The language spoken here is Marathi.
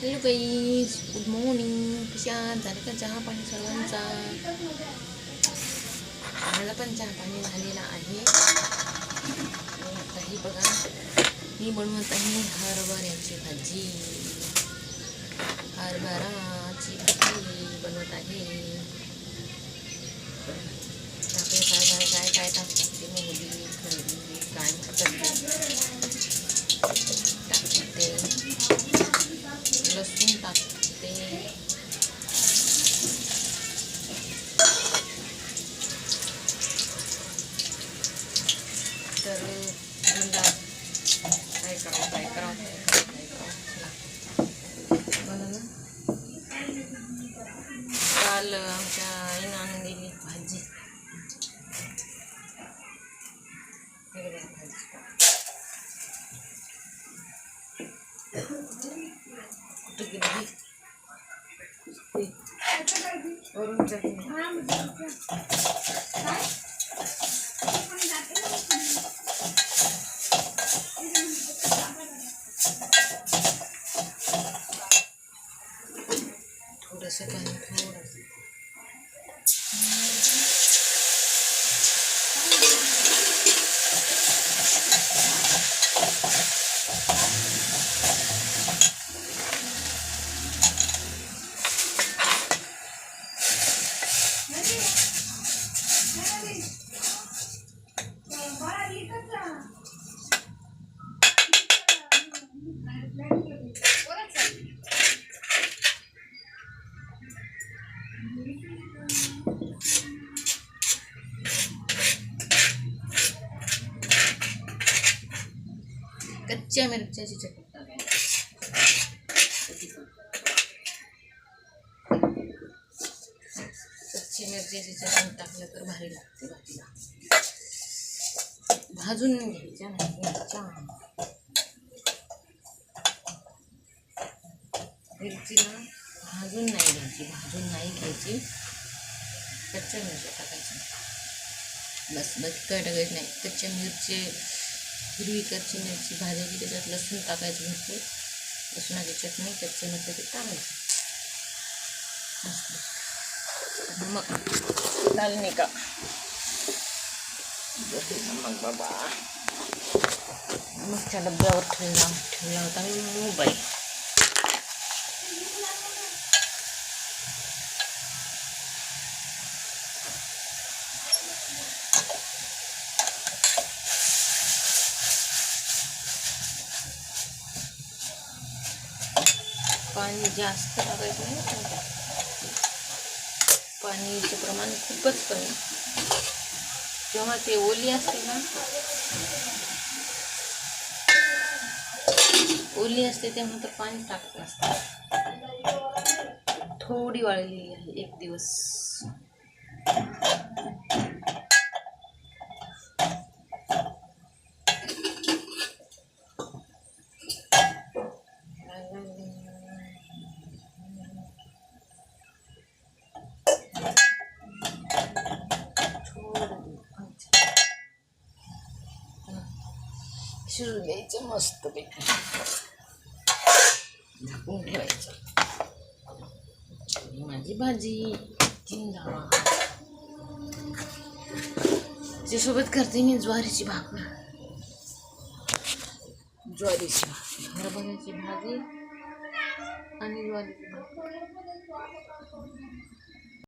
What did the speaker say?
Hello guys, good morning. कशा झालं का चहा पाणी सर्वांचा? मला पण चहा पाणी झालेला आहे. काही बघा, मी बनवत आहे हरभऱ्याची भाजी. हरभराची भाजी बनवत आहे. आपले काय काय काय काय टाकतात ते मोहरी खरडी काय म्हणतात टाकते, लसूण टाकते, तर म्हणला काय करावं काय करावं काय करावं म्हणून काल आमच्या आईनं आणून दिली भाजी. कुठे गेली वरून जाते थोडंसं पाणी थोडंसं कच्च्या मिरच्याची चटणी टाकायची. कच्ची मिरच्याची चटणी टाकलं तर भारी लागते भाजीला. भाजून घ्यायच्या नाही घ्यायच्या मिरचीला भाजून नाही घ्यायची कच्च्या मिरच्या टाकायच्या बस. बाकी काय टाकायचं नाही. कच्च्या मिरची हिरवी कच्ची मिरची भाजायची, त्याच्यात लसूण टाकायचं भरपूर, लसूणाची चटणी, कच्ची मिरची ते टाकायची. मग चालणे का मग बाबा मगच्या डब्यावर ठेवला होता मी मोबाईल. पाणी जास्त टाकायचं नाही, पाणीचं प्रमाण खूपच कमी. जेव्हा ते ओली असते ना, तेव्हा तर पाणी टाकत असते. थोडी वाळलेली आहे एक दिवस. शिजू द्यायचं मस्त पैकी, झाकून ठेवायचं. माझी भाजी जिंदाबाद. त्याच्यासोबत करते मी ज्वारीची भाकर. हरभऱ्याची भाजी आणि ज्वारीची भाकर.